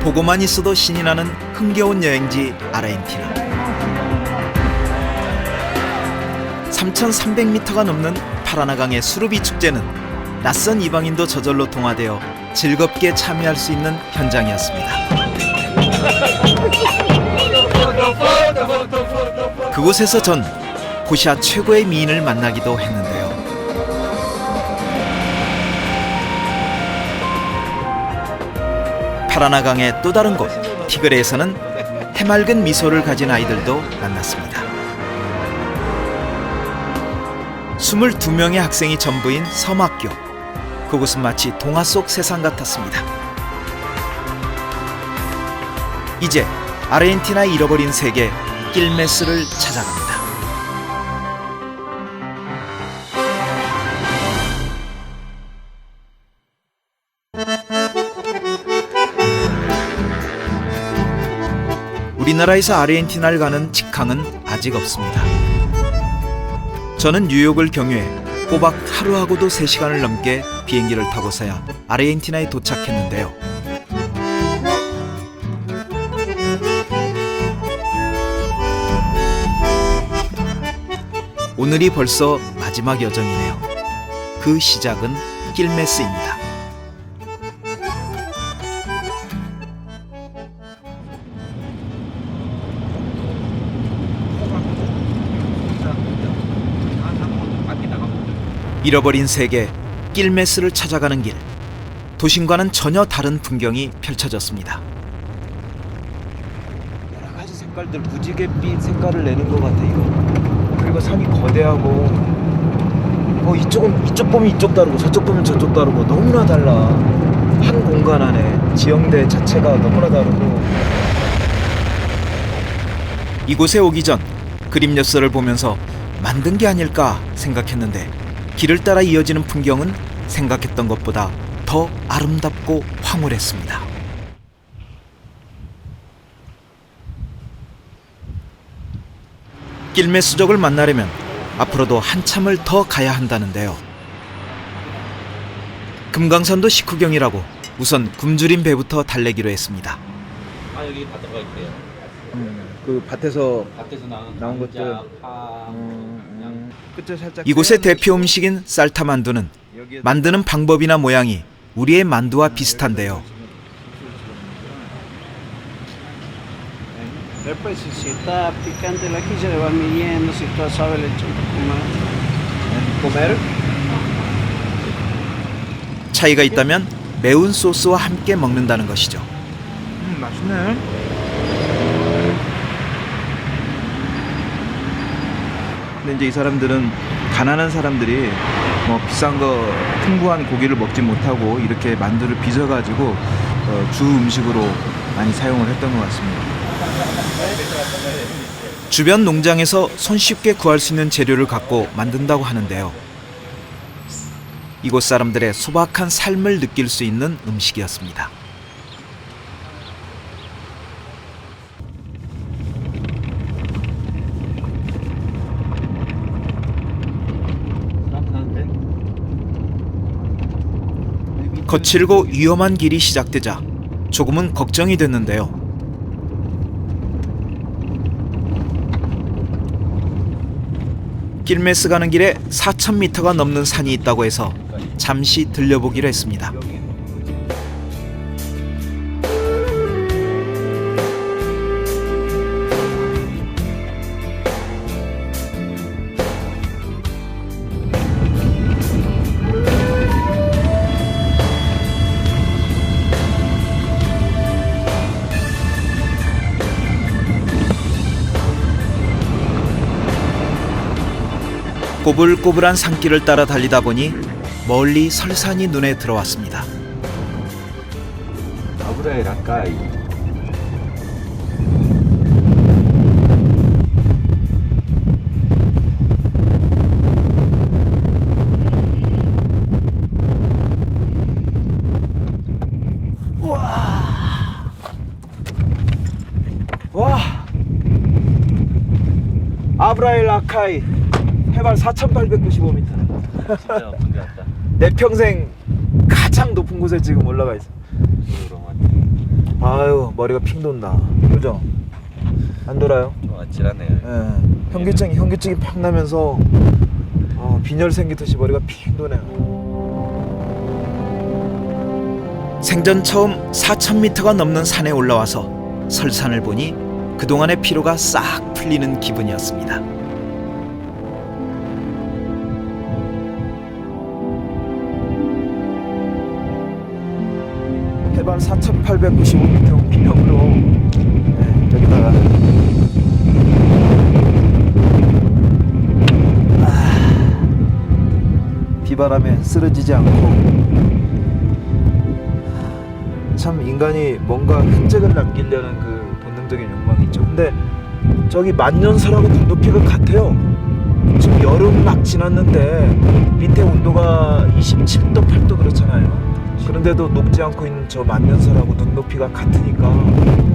보고만 있어도 신이 나는 흥겨운 여행지 아르헨티나. 3,300m가 넘는 파라나강의 수루비 축제는 낯선 이방인도 저절로 동화되어 즐겁게 참여할 수 있는 현장이었습니다. 그곳에서 전 고시아 최고의 미인을 만나기도 했는데요. 파라나강의 또 다른 곳 티그레에서는 해맑은 미소를 가진 아이들도 만났습니다. 22명의 학생이 전부인 섬학교. 그곳은 마치 동화 속 세상 같았습니다. 이제 아르헨티나의 잃어버린 세계 길메스를 찾아갑니다. 우리나라에서 아르헨티나를 가는 직항은 아직 없습니다. 저는 뉴욕을 경유해 꼬박 하루하고도 3시간을 넘게 비행기를 타고서야 아르헨티나에 도착했는데요. 오늘이 벌써 마지막 여정이네요. 그 시작은 길메스입니다. 잃어버린 세계 길메스를 찾아가는 길. 도심과는 전혀 다른 풍경이 펼쳐졌습니다. 여러 가지 색깔들, 무지갯빛 색깔을 내는 것 같아 이거. 그리고 산이 거대하고, 이쪽 보면 이쪽 다르고 저쪽 보면 저쪽 다르고 너무나 달라. 한 공간 안에 지형대 자체가 너무나 다르고. 이곳에 오기 전 그림 엿서를 보면서 만든 게 아닐까 생각했는데, 길을 따라 이어지는 풍경은 생각했던 것보다 더 아름답고 황홀했습니다. 길메스족을 만나려면 앞으로도 한참을 더 가야 한다는데요. 금강산도 식후경이라고 우선 굶주린 배부터 달래기로 했습니다. 여기 밭가 있대요. 그 밭에서 나온 것들. 끝에 살짝 이곳의 대표 음식인 쌀타만두는 만드는 방법이나 모양이 우리의 만두와 비슷한데요. Después, si está picante la quilla, le va midiendo, si está suave, le echa un poco más. 차이가 있다면 매운 소스와 함께 먹는다는 것이죠. 맛있네. 근데 이제 이 사람들은 가난한 사람들이 뭐 비싼 거 풍부한 고기를 먹지 못하고 이렇게 만두를 빚어가지고 주 음식으로 많이 사용을 했던 것 같습니다. 주변 농장에서 손쉽게 구할 수 있는 재료를 갖고 만든다고 하는데요. 이곳 사람들의 소박한 삶을 느낄 수 있는 음식이었습니다. 거칠고 위험한 길이 시작되자 조금은 걱정이 됐는데요. 길메스 가는 길에 4,000m가 넘는 산이 있다고 해서 잠시 들려보기로 했습니다. 꼬불꼬불한 산길을 따라 달리다 보니 멀리 설산이 눈에 들어왔습니다. 아브라엘 라카이. 와, 아브라엘 라카이 해발 4,895m. 진짜 높은 데 왔다. 내 평생 가장 높은 곳에 지금 올라가 있어. 아유 머리가 핑 돈다. 그죠? 안 돌아요? 좀 아찔하네요. 예. 현기증이 팍 나면서 빈혈 생기듯이 머리가 핑 도네요. 생전 처음 4,000m가 넘는 산에 올라와서 설산을 보니 그동안의 피로가 싹 풀리는 기분이었습니다. 해발 4,895m 비용으로 저기다가 비바람에 쓰러지지 않고 참 인간이 뭔가 흔적을 남기려는 그 본능적인 욕망이 있죠. 근데 저기 만년설하고 눈높이가 같아요. 지금 여름 막 지났는데 밑에 온도가 27도 8도 그렇잖아요. 그런데도 녹지 않고 있는 저 만년설하고 눈높이가 같으니까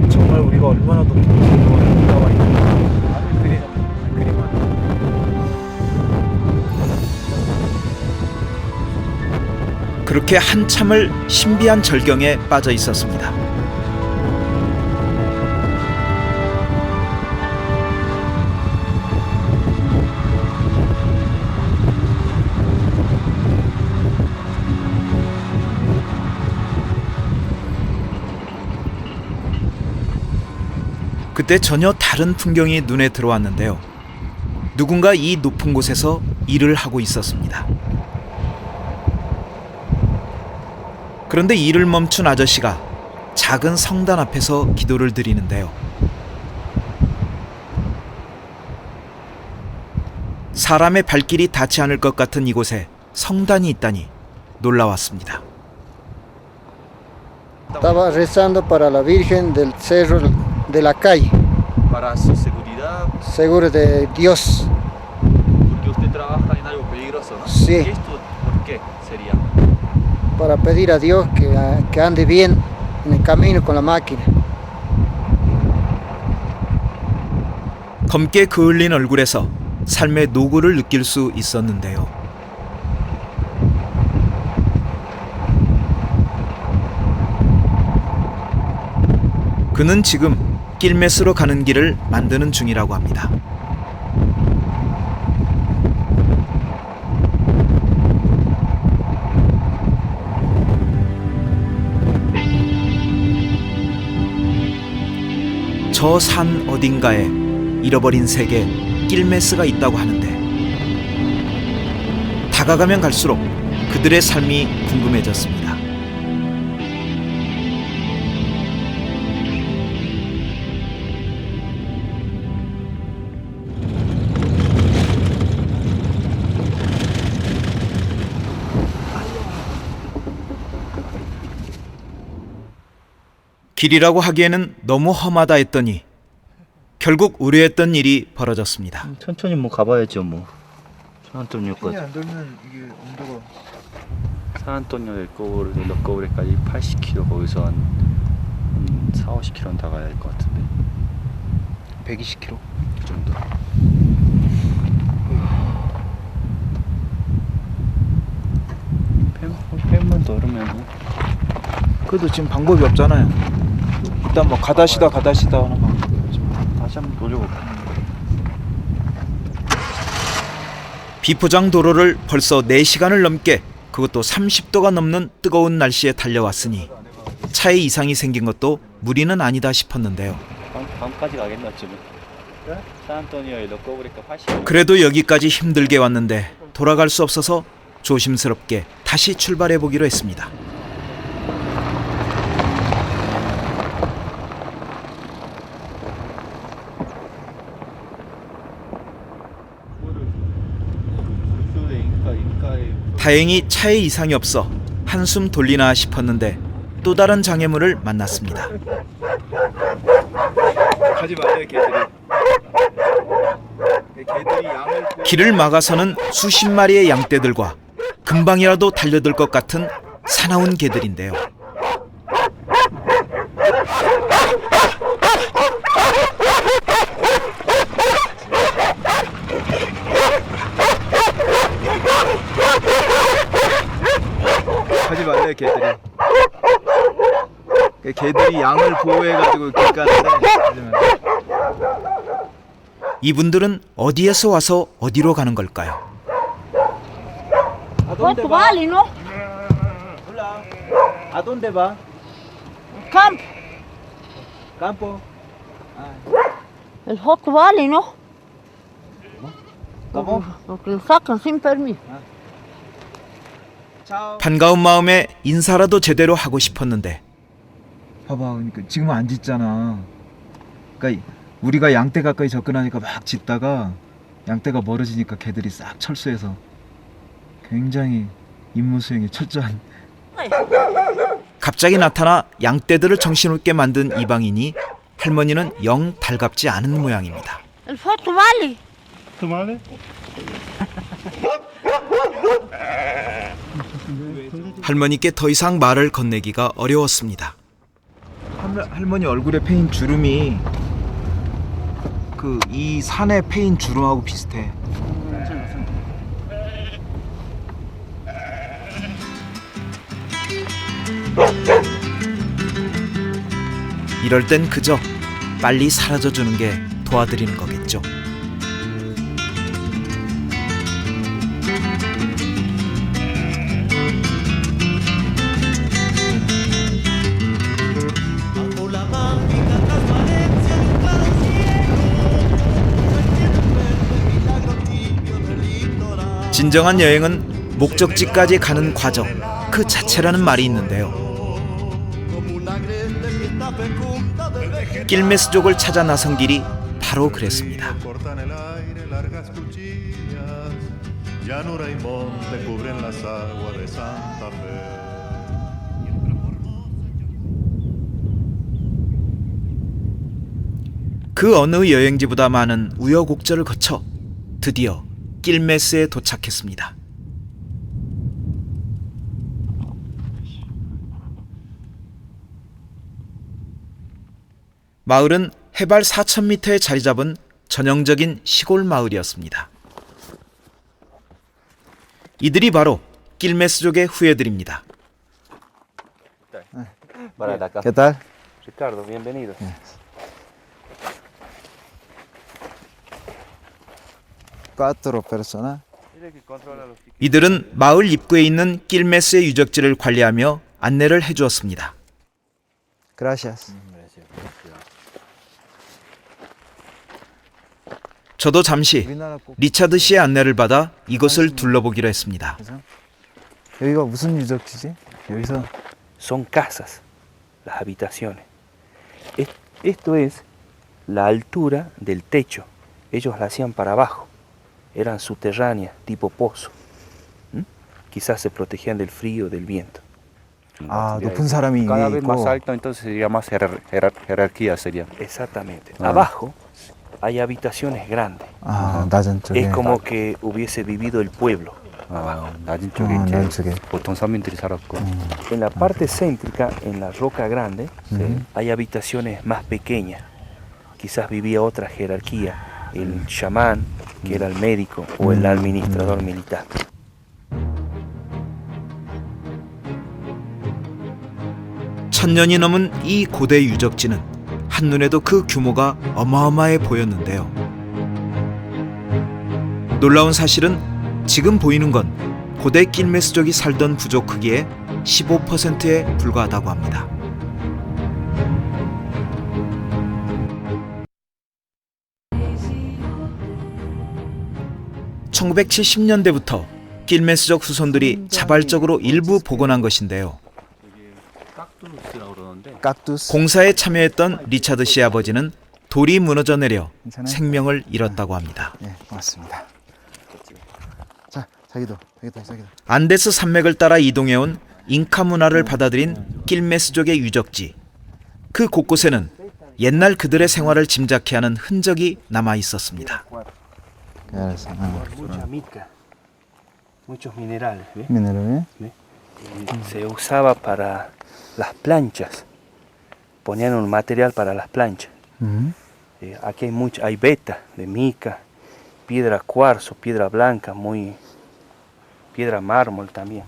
정말 우리가 얼마나 높은 곳에 올라와 있는가. 그림은 그렇게 한참을 신비한 절경에 빠져 있었습니다. 그때 전혀 다른 풍경이 눈에 들어왔는데요. 누군가 이 높은 곳에서 일을 하고 있었습니다. 그런데 일을 멈춘 아저씨가 작은 성단 앞에서 기도를 드리는데요. 사람의 발길이 닿지 않을 것 같은 이곳에 성단이 있다니 놀라웠습니다. Estaba rezando para la Virgen del Cerro de la Calle, Para su seguridad, seguro de Dios. porque usted trabaja en algo peligroso, ¿no? Sí. ¿Y esto por qué sería? Para pedir a Dios que ande bien en el camino con la máquina. 검게 그을린 얼굴에서 삶의 노고를 느낄 수 있었는데요. 그는 지금 길메스로 가는 길을 만드는 중이라고 합니다. 저 산 어딘가에 잃어버린 세계 길메스가 있다고 하는데 다가가면 갈수록 그들의 삶이 궁금해졌습니다. 길이라고 하기에는 너무 험하다 했더니 결국 우려했던 일이 벌어졌습니다. 천천히 뭐 가봐야죠 뭐. 산안토니오까지. 안 돌면 이게 온도가 산안토니오 del Cobre까지 80km 거기서 한 4, 50km는 다 가야 될 것 같은데 120km. 그 정도. 펜만 더 오르면 그래도 지금 방법이 없잖아요. 일단 뭐 가다시다 하는 방법. 다시 한번 돌려볼까? 비포장 도로를 벌써 4시간을 넘게 그것도 30도가 넘는 뜨거운 날씨에 달려왔으니 차에 이상이 생긴 것도 무리는 아니다 싶었는데요. 밤까지 가겠나 지금? 산안토니오 del Cobre까 80km. 그래도 여기까지 힘들게 왔는데 돌아갈 수 없어서 조심스럽게 다시 출발해 보기로 했습니다. 다행히 차에 이상이 없어 한숨 돌리나 싶었는데 또 다른 장애물을 만났습니다. 가지 말아요, 개들이. 개들이 양을 길을 막아서는 수십 마리의 양떼들과 금방이라도 달려들 것 같은 사나운 개들인데요. 가지 말아요, 개들이. 개들이 양을 보호해가지고 길 가는데 이분들은 어디에서 와서 어디로 가는 걸까요? ¿Cuánto vale, no? ¿A dónde va? Campo. Campo. El foco vale, ¿no? ¿Cómo? Porque lo sacan sin permiso. 반가운 마음에 인사라도 제대로 하고 싶었는데 봐봐, 그러니까 지금은 안 짖잖아. 그러니까 우리가 양떼 가까이 접근하니까 막 짖다가 양떼가 멀어지니까 개들이 싹 철수해서 굉장히 임무 수행에 철저한. 갑자기 나타나 양떼들을 정신없게 만든 이방인이 할머니는 영 달갑지 않은 모양입니다. El foco vale. 할머니께 더 이상 말을 건네기가 어려웠습니다. 할머니 얼굴에 패인 주름이 그 이 산에 패인 주름하고 비슷해. 이럴 땐 그저 빨리 사라져주는 게 도와드리는 거겠죠. 진정한 여행은 목적지까지 가는 과정 그 자체라는 말이 있는데요. 길메스족을 찾아 나선 길이 바로 그랬습니다. 그 어느 여행지보다 많은 우여곡절을 거쳐 드디어 길메스에 도착했습니다. 마을은 해발 4,000m에 자리 잡은 전형적인 시골 마을이었습니다. 이들이 바로 길메스족의 후예들입니다. ¿Qué tal? Ricardo, bienvenido. Cuatro personas. 이들은 마을 입구에 있는 길메스의 유적지를 관리하며 안내를 해주었습니다. Gracias. 저도 잠시 리차드 씨의 안내를 받아 이곳을 둘러보기로 했습니다. 여기가 무슨 유적지지? 여기서 Son casas, las habitaciones. Esto es la altura del techo. Ellos la hacían para abajo. Eran subterráneas, tipo pozo. Quizás se protegían del frío, del viento. 아, 높은 사람이 Cada 위에 vez más 있고 alto, entonces sería más jerarquía sería. Exactamente. Abajo hay habitaciones grandes. 아, 낮은 쪽에. Es como que hubiese vivido el pueblo. 낮은 쪽에 이제 낮은 쪽에. 보통 서민들이 살았고. En la parte céntrica, en la roca grande, hay habitaciones más pequeñas. Quizás vivía otra jerarquía, el chamán, que era el médico, o el administrador militar. 천년이 넘은 이 고대 유적지는 한눈에도 그 규모가 어마어마해 보였는데요. 놀라운 사실은 지금 보이는 건 고대 길메스족이 살던 부족 크기의 15%에 불과하다고 합니다. (1970년대부터) 길메스족 후손들이 자발적으로 일부 복원한 것인데요. 깍두스. 공사에 참여했던 리차드 씨 아버지는 돌이 무너져 내려 생명을 잃었다고 합니다. 예, 고맙습니다. 자, 자기도. 안데스 산맥을 따라 이동해온 잉카 문화를 받아들인 길메스족의 유적지. 그 곳곳에는 옛날 그들의 생활을 짐작케 하는 흔적이 남아 있었습니다. Mucha mica, muchos minerales. ¿ves? 미네랄. Se usaba para las planchas. Ponían un material para las planchas. Aquí hay veta de mica, piedra cuarzo, piedra blanca, piedra mármol también.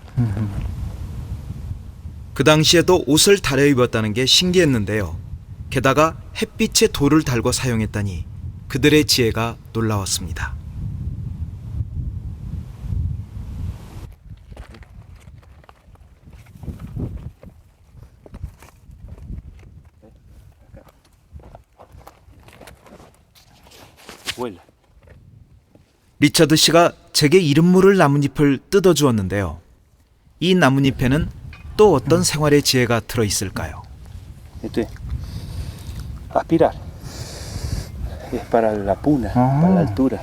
그 당시에도 옷을 다려 입었다는 게 신기했는데요. 게다가 햇빛에 돌을 달고 사용했다니 그들의 지혜가 놀라웠습니다. Vuela. 리처드 씨가 제게 이름 모를 나뭇잎을 뜯어 주었는데요. 이 나뭇잎에는 또 어떤 생활의 지혜가 들어 있을까요? Esto es aspirar. Es para la puna, para la altura.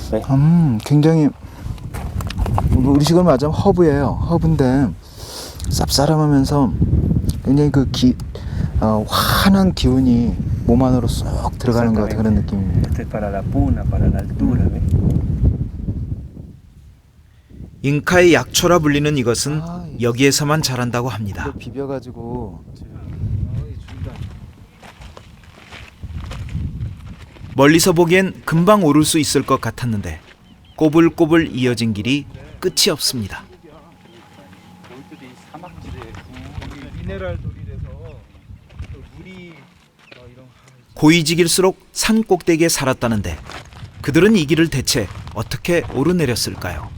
¿Ves? 굉장히 우리식으로 말하자면 허브예요. 허브인데 쌉싸름하면서 굉장히 환한 기운이 몸 안으로 쏙 들어가는 것 같은 그런 느낌입니다. Esto es para la puna, para la altura. ¿Ves? 잉카의 약초라 불리는 이것은 여기에서만 자란다고 합니다. 이거 비벼가지고 멀리서 보기엔 금방 오를 수 있을 것 같았는데 꼬불꼬불 이어진 길이 끝이 없습니다. 미네랄 돌이라서 물이 고위직일수록 산 꼭대기에 살았다는데 그들은 이 길을 대체 어떻게 오르내렸을까요?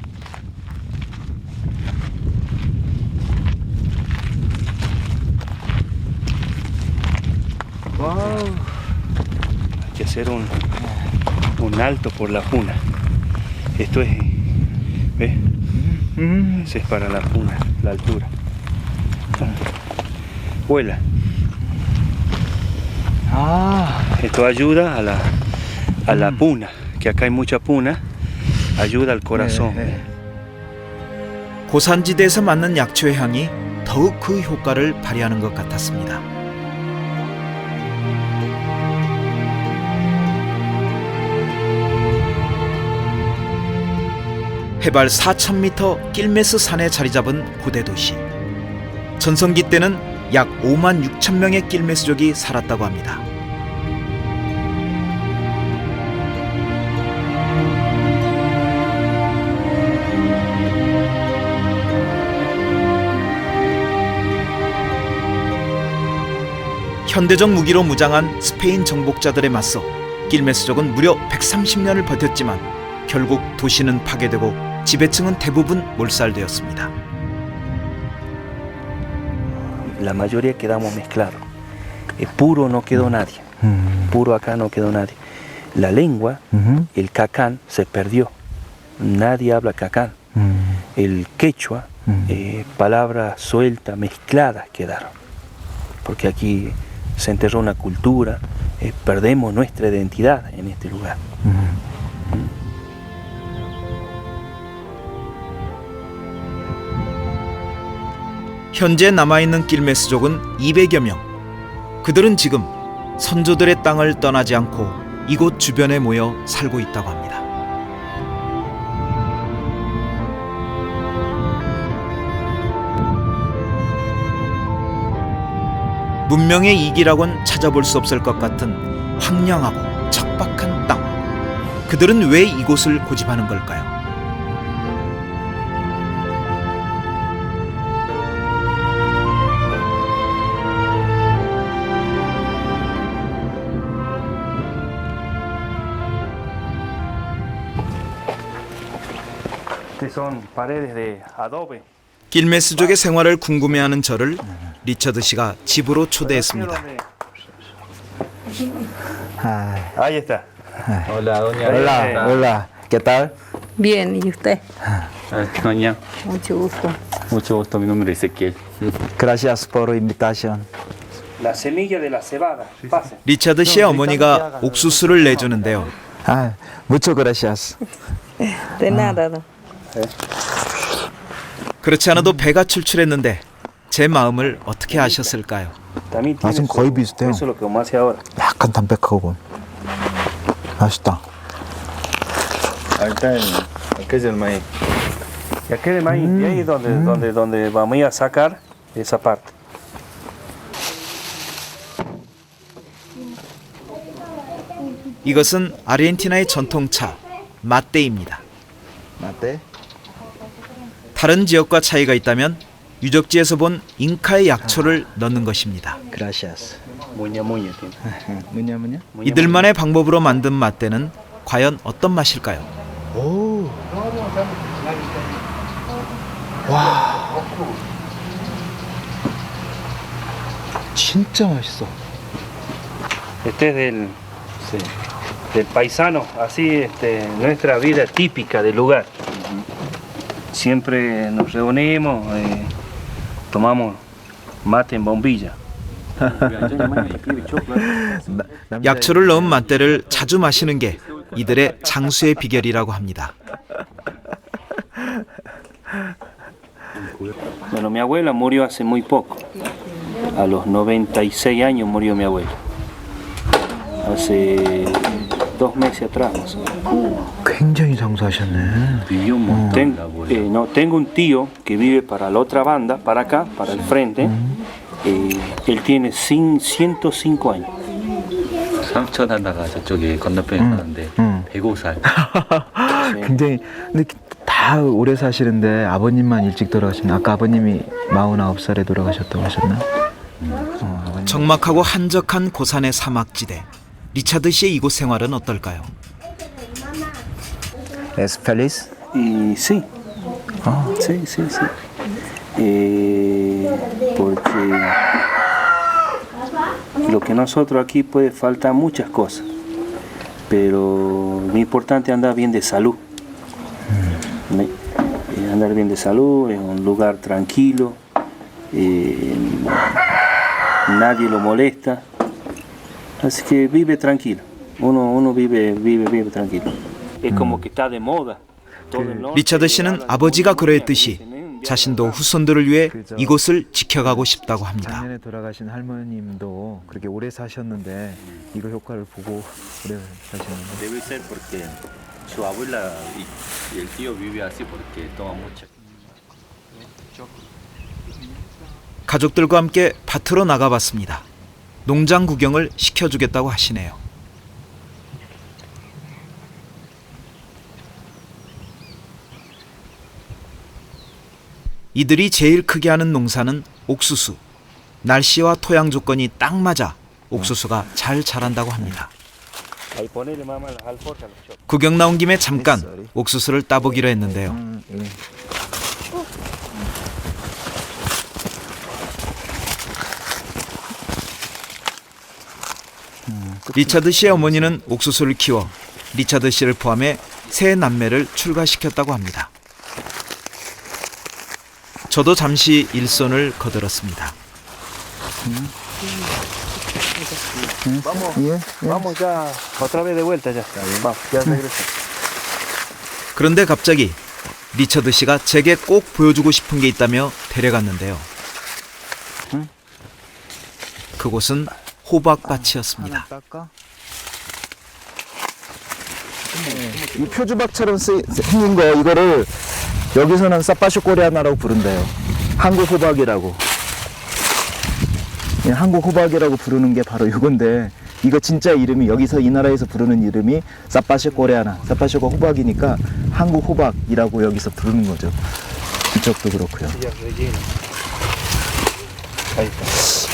Hay que hacer un alto por la puna. Esto es, ¿ves? Ese es para la puna, la altura. Vuela. Esto ayuda a la puna, que acá hay mucha puna, ayuda al corazón. 고산지대에서 맡는 약초의 향이 더욱 그 효과를 발휘하는 것 같았습니다. 해발 4,000m 길메스 산에 자리 잡은 고대 도시. 전성기 때는 약 5만 6천 명의 길메스족이 살았다고 합니다. 현대적 무기로 무장한 스페인 정복자들에 맞서 길메스족은 무려 130년을 버텼지만 결국 도시는 파괴되고 지배층은 대부분 몰살되었습니다. La mayoría quedamos mezclados. Puro no quedó nadie. Puro acá no quedó nadie. La lengua, el cacán, se perdió. Nadie habla cacán. El quechua, palabras sueltas, mezcladas quedaron. Porque aquí se enterró una cultura, perdemos nuestra identidad en este lugar. 현재 남아있는 길메스족은 200여 명. 그들은 지금 선조들의 땅을 떠나지 않고 이곳 주변에 모여 살고 있다고 합니다. 문명의 이기라곤 찾아볼 수 없을 것 같은 황량하고 척박한 땅. 그들은 왜 이곳을 고집하는 걸까요? Son paredes de adobe. 길메스족의 생활을 궁금해하는 저를 리처드 씨가 집으로 초대했습니다. Ahí está. Hola, doña. Hola, hola. ¿Qué tal? Bien, ¿y usted? Doña, Mucho gusto. mucho gusto, mi nombre es Ezequiel. Gracias por invitación. La semilla de la cebada. Pase. 리처드 씨의 어머니가 옥수수를 내주는데요. Mucho gracias. De nada, no. 그렇지 않아도 배가 출출했는데 제 마음을 어떻게 아셨을까요? También tiene 맛은 거의 비슷해요. Eso es lo que vamos a hacer ahora. 약간 담백하고 맛있다. Acá es el maíz. Y aquel de maíz, y ahí es donde vamos a ir a sacar esa parte. 이것은 아르헨티나의 전통차 마떼입니다. 맞대? 다른 지역과 차이가 있다면 유적지에서 본 잉카의 약초를 넣는 것입니다. Gracias. Muña muña tiene. 뭐냐 뭐냐? 이들만의 방법으로 만든 맛대는 과연 어떤 맛일까요? 오. 와. 진짜 맛있어. Este es del paisano, así nuestra vida típica del lugar. Siempre nos reunimos, tomamos mate en bombilla. 약초를 넣은 맛대를 자주 마시는 게 이들의 장수의 비결이라고 합니다. Bueno, mi abuela murió hace muy poco. A los 96 años murió mi abuela. Hace 2 meses atrás. Más o menos. 굉장히 장수하셨네. Vivió un montón la abuela. No, tengo un tío que vive para la otra banda, para acá, para el frente. Él tiene 105 años. 삼촌 하나가 저쪽에 건너편에 사는데 105살. 굉장히 근데 다 오래 사시는데 아버님만 일찍 돌아가셨네. 아까 아버님이 49살에 돌아가셨다고 하셨나? 적막하고 한적한 고산의 사막지대. 리차드 씨의 이곳 생활은 어떨까요? Es feliz? Y sí. Sí, sí, sí. Porque lo que nosotros aquí puede faltar muchas cosas, pero lo importante es andar bien de salud. Andar bien de salud, en un lugar tranquilo, nadie lo molesta, así que vive tranquilo. Uno vive tranquilo. Es como que está de moda. 리차드 씨는 아버지가 그랬듯이 자신도 후손들을 위해 이곳을 지켜가고 싶다고 합니다. 작년에 돌아가신 할머님도 그렇게 오래 사셨는데 이거 효과를 보고 오래 사셨는데. Debe ser porque su abuela y el tío vive así porque toma mucho. 가족들과 함께 밭으로 나가봤습니다. 농장 구경을 시켜주겠다고 하시네요. 이들이 제일 크게 하는 농사는 옥수수. 날씨와 토양 조건이 딱 맞아 옥수수가 잘 자란다고 합니다. 구경 나온 김에 잠깐 옥수수를 따보기로 했는데요. 리차드 씨의 어머니는 옥수수를 키워 리차드 씨를 포함해 3 남매를 출가시켰다고 합니다. 저도 잠시 일손을 거들었습니다. Vamos ya, otra vez de vuelta ya. Vamos, ya regreso. 그런데 갑자기 리처드 씨가 제게 꼭 보여주고 싶은 게 있다며 데려갔는데요. 그곳은 호박밭이었습니다. 이 표주박처럼 생긴 거 이거를 여기서는 사파쇼코리아나라고 부른대요. 한국 호박이라고. 예, 한국 호박이라고 부르는 게 바로 이건데 이거 진짜 이름이 여기서 이 나라에서 부르는 이름이 사파쇼코리아나. 사파쇼가 호박이니까 한국 호박이라고 여기서 부르는 거죠. 이쪽도 그렇고요.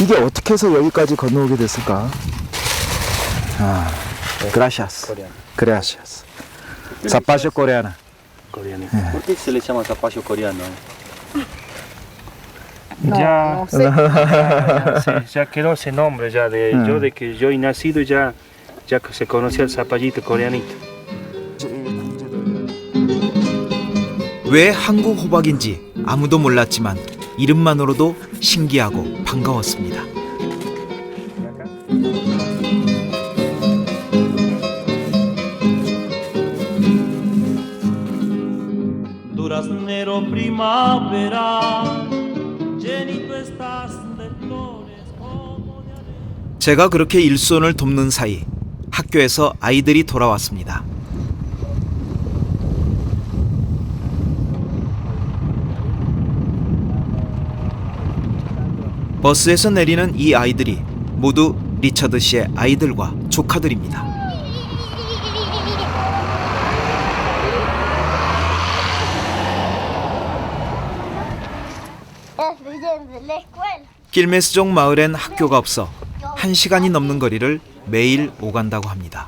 이게 어떻게 해서 여기까지 건너오게 됐을까? 아, gracias. Gracias. 사파쇼코리아나. Coreano. ¿Por qué se le llama zapallo coreano? Ya, ya quedó ese nombre ya yo de que yo he nacido ya se conocía el zapallito coreanito. 왜 한국 호박인지 아무도 몰랐지만 이름만으로도 신기하고 반가웠습니다. Duraznero primavera, llenito estás de flores como de arena. 제가 그렇게 일손을 돕는 사이 학교에서 아이들이 돌아왔습니다. 버스에서 내리는 이 아이들이 모두 리처드 씨의 아이들과 조카들입니다. 길메스족 마을엔 학교가 없어 1시간이 넘는 거리를 매일 오간다고 합니다.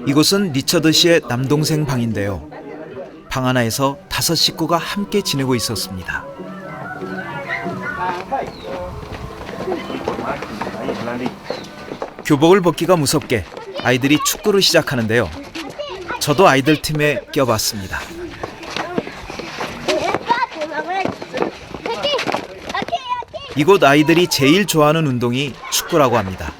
이곳은 리처드 씨의 남동생 방인데요. 방 하나에서 5 식구가 함께 지내고 있었습니다. 교복을 벗기가 무섭게 아이들이 축구를 시작하는데요. 저도 아이들 팀에 껴봤습니다. 이곳 아이들이 제일 좋아하는 운동이 축구라고 합니다.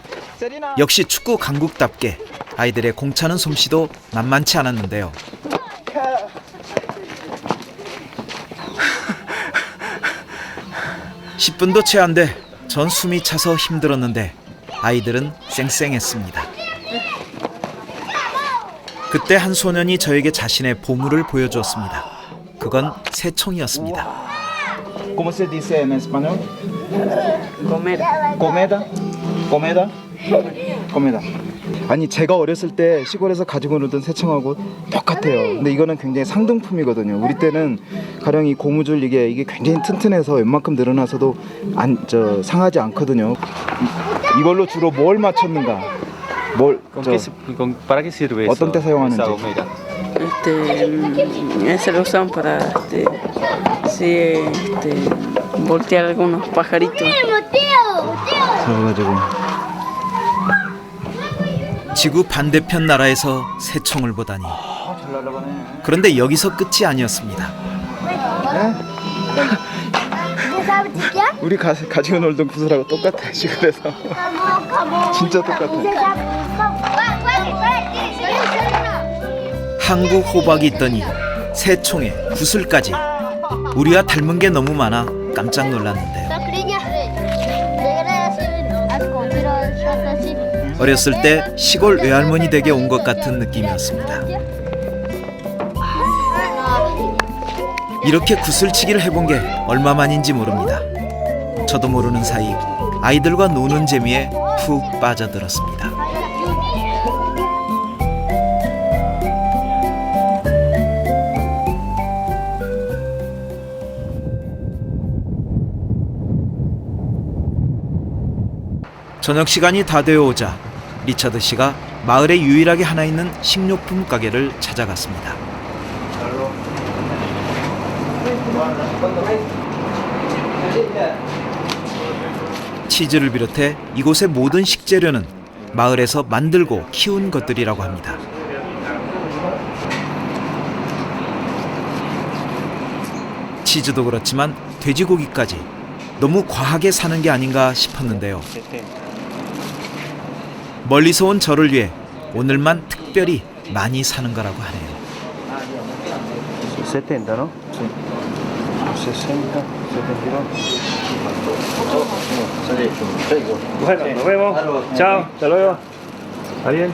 역시 축구 강국답게 아이들의 공차는 솜씨도 만만치 않았는데요. (10분도) 채 안 돼 전 숨이 차서 힘들었는데 아이들은 쌩쌩했습니다. 그때 한 소년이 저에게 자신의 보물을 보여주었습니다. 그건 새총이었습니다. ¿Cómo se dice en español? Comer. Comeda? Comeda? Comeda. 아니 제가 어렸을 때 시골에서 가지고 놀던 새총하고 똑같아요. 근데 이거는 굉장히 상등품이거든요. 우리 때는 가령 이 고무줄 이게 굉장히 튼튼해서 웬만큼 늘어나서도 상하지 않거든요. 이걸로 주로 뭘 맞췄는가? ¿Para qué sirve eso? 어떤 때 사용하는지. esa gomera? Ese lo usan para voltear algunos pajaritos. 그래가지고 지구 반대편 나라에서 새총을 보다니. 그런데 여기서 끝이 아니었습니다. 우리 가지고 놀던 구슬하고 똑같아 시골에서. 진짜 똑같아. 한국 호박이 있더니 새총에 구슬까지. 우리와 닮은 게 너무 많아 깜짝 놀랐는데요. 어렸을 때 시골 외할머니 댁에 온 것 같은 느낌이었습니다. 이렇게 구슬치기를 해본 게 얼마만인지 모릅니다. 저도 모르는 사이 아이들과 노는 재미에 푹 빠져들었습니다. 저녁 시간이 다 되어 오자 리처드 씨가 마을에 유일하게 하나 있는 식료품 가게를 찾아갔습니다. 치즈를 비롯해 이곳의 모든 식재료는 마을에서 만들고 키운 것들이라고 합니다. 치즈도 그렇지만 돼지고기까지 너무 과하게 사는 게 아닌가 싶었는데요. 멀리서 온 저를 위해 오늘만 특별히 많이 사는 거라고 하네요. 70, ¿no? Sí. 60, 72. Bueno, nos vemos. Chao, hasta luego. ¿Está bien?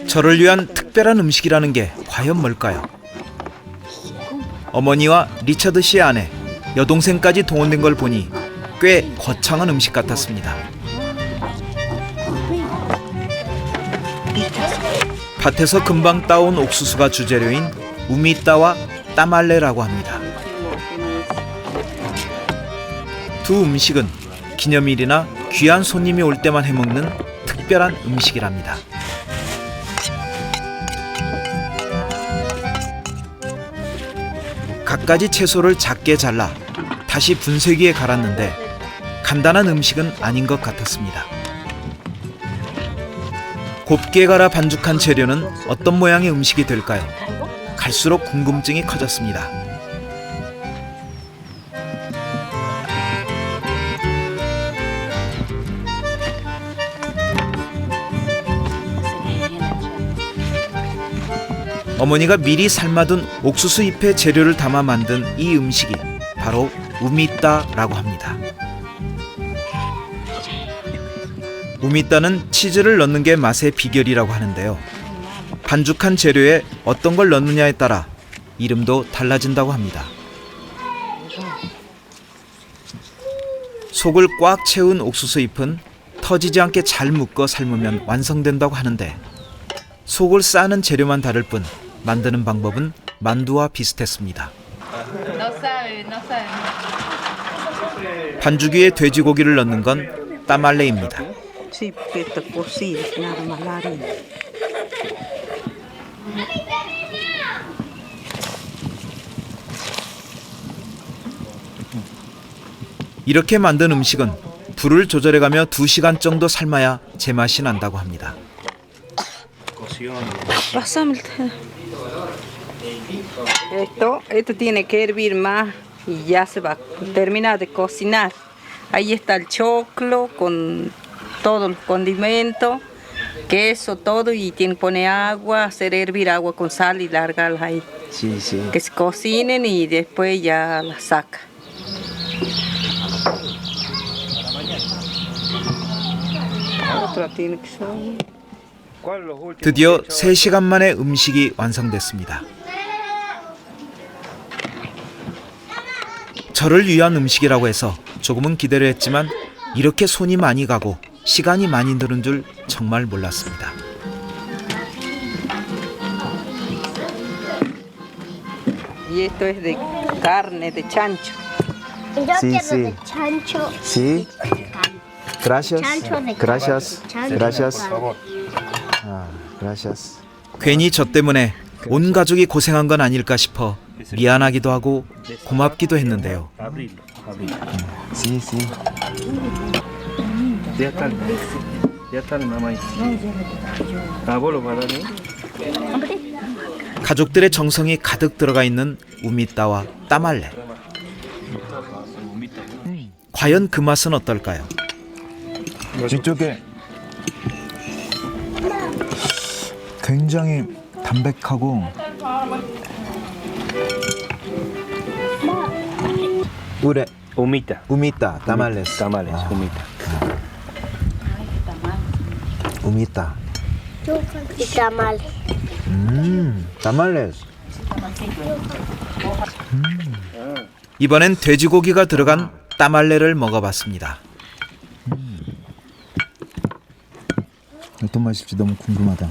저를 위한 특별한 음식이라는 게 과연 뭘까요? 어머니와 리처드 씨의 아내, 여동생까지 동원된 걸 보니 꽤 거창한 음식 같았습니다. 밭에서 금방 따온 옥수수가 주재료인 우미따와 따말레라고 합니다. 두 음식은 기념일이나 귀한 손님이 올 때만 해먹는 특별한 음식이랍니다. 갖가지 채소를 작게 잘라 다시 분쇄기에 갈았는데 간단한 음식은 아닌 것 같았습니다. 곱게 갈아 반죽한 재료는 어떤 모양의 음식이 될까요? 갈수록 궁금증이 커졌습니다. 어머니가 미리 삶아둔 옥수수 잎에 재료를 담아 만든 이 음식이 바로 우미따라고 합니다. 우미따는 치즈를 넣는 게 맛의 비결이라고 하는데요. 반죽한 재료에 어떤 걸 넣느냐에 따라 이름도 달라진다고 합니다. 속을 꽉 채운 옥수수 잎은 터지지 않게 잘 묶어 삶으면 완성된다고 하는데 속을 싸는 재료만 다를 뿐 만드는 방법은 만두와 비슷했습니다. 반죽 위에 돼지고기를 넣는 건 따말레입니다. Sí, porque esto es cocido, nada más la harina. 이렇게 만든 음식은 불을 조절해가며 2시간 정도 삶아야 제맛이 난다고 합니다. Pásame el Esto tiene que hervir más y ya se va a terminar de cocinar. Ahí está el choclo con todos los condimentos, queso, todo, y tiene que poner agua, hacer hervir agua con sal y largarlas ahí. Sí, sí. Que se cocinen y después ya las saca. Otra tiene que ser. 드디어 3시간 만에 음식이 완성됐습니다. 저를 위한 음식이라고 해서 조금은 기대를 했지만 이렇게 손이 많이 가고 시간이 많이 드는 줄 정말 몰랐습니다. Y esto es de carne de chancho. Sí, sí. Sí. Gracias. Gracias. Gracias. 아, gracias. 괜히 저 때문에 온 가족이 고생한 건 아닐까 싶어 미안하기도 하고 고맙기도 했는데요. Sí, sí. Ya está el mamá ahí. Ah, vos lo vas a dar, ¿eh? 가족들의 정성이 가득 들어가 있는 우미따와 따말레. 과연 그 맛은 어떨까요? 뒤쪽에 굉장히 담백하고 우레 Humita. 우미따 타말레스 Tamales, humita. 우미따 Y tamal. 타말레스 이번엔 돼지고기가 들어간 따말레를 먹어봤습니다. 어떤 맛일지 너무 궁금하다.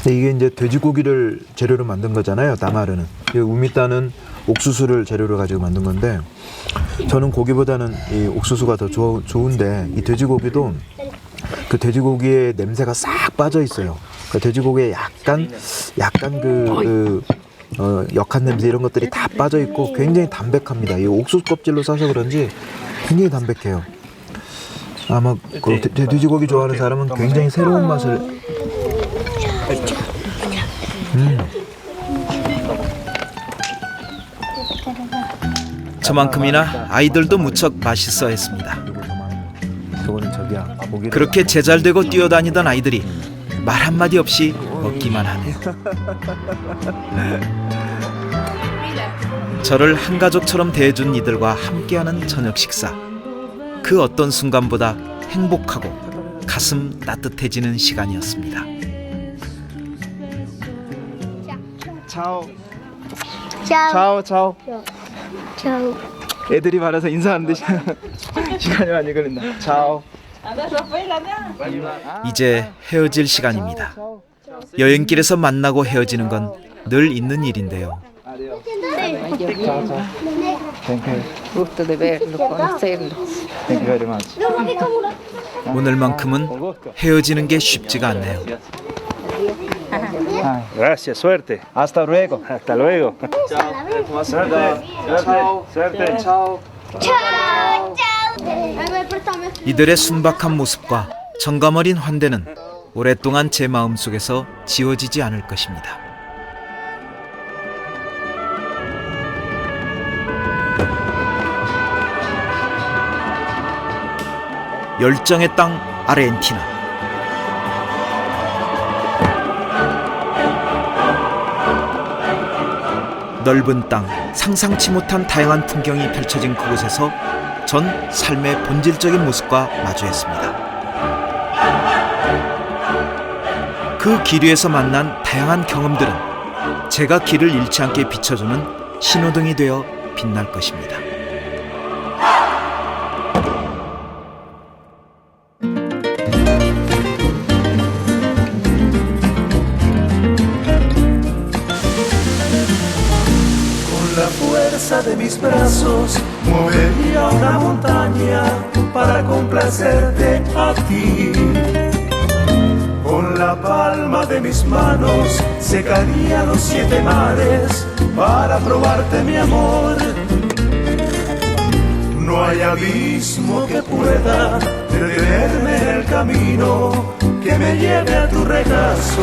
이게 이제 돼지고기를 재료로 만든 거잖아요. 다마르는. 이 우미따는 옥수수를 재료로 가지고 만든 건데 저는 고기보다는 이 옥수수가 더 좋은데 이 돼지고기도 그 돼지고기의 냄새가 싹 빠져 있어요. 그 돼지고기에 약간 역한 냄새 이런 것들이 다 빠져 있고 굉장히 담백합니다. 이 옥수수 껍질로 싸서 그런지 굉장히 담백해요. 아마 그 돼지고기 좋아하는 사람은 굉장히 새로운 맛을 저만큼이나 아이들도 무척 맛있어 했습니다. 저거는 저기야. 고기를 그렇게 제잘되고 뛰어다니던 아이들이 말 한마디 없이 먹기만 하네요. 저를 한 가족처럼 대해준 이들과 함께하는 저녁 식사. 그 어떤 순간보다 행복하고 가슴 따뜻해지는 시간이었습니다. 차오. Chao. 차오. Chao. 애들이 말해서 인사하는데 시간이 많이 걸린다. 차오. 이제 헤어질 시간입니다. 여행길에서 만나고 헤어지는 건 늘 있는 일인데요. Gusto de verlo, conocerlo. Thank you very much. 오늘만큼은 헤어지는 게 쉽지가 않네요. Gracias, suerte. Hasta luego. Hasta luego. Suerte. Suerte. 차오. 이들의 순박한 모습과 정감 어린 환대는 오랫동안 제 마음속에서 지워지지 않을 것입니다. 열정의 땅 아르헨티나. 넓은 땅, 상상치 못한 다양한 풍경이 펼쳐진 그곳에서 전 삶의 본질적인 모습과 마주했습니다. 그 길 위에서 만난 다양한 경험들은 제가 길을 잃지 않게 비춰주는 신호등이 되어 빛날 것입니다. La fuerza de mis brazos movería una montaña para complacerte a ti. Con la palma de mis manos secaría los 7 mares para probarte mi amor. No hay abismo que pueda detenerme en el camino que me lleve a tu regazo.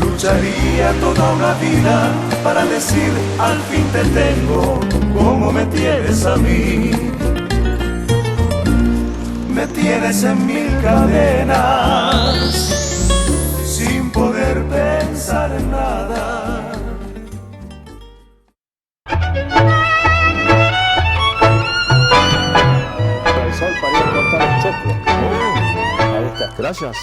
Lucharía toda una vida para decir al fin te tengo como me tienes a mí. Me tienes en 1000 cadenas sin poder pensar en nada. El sol para ir a cortar el choclo. Ahí está. Gracias.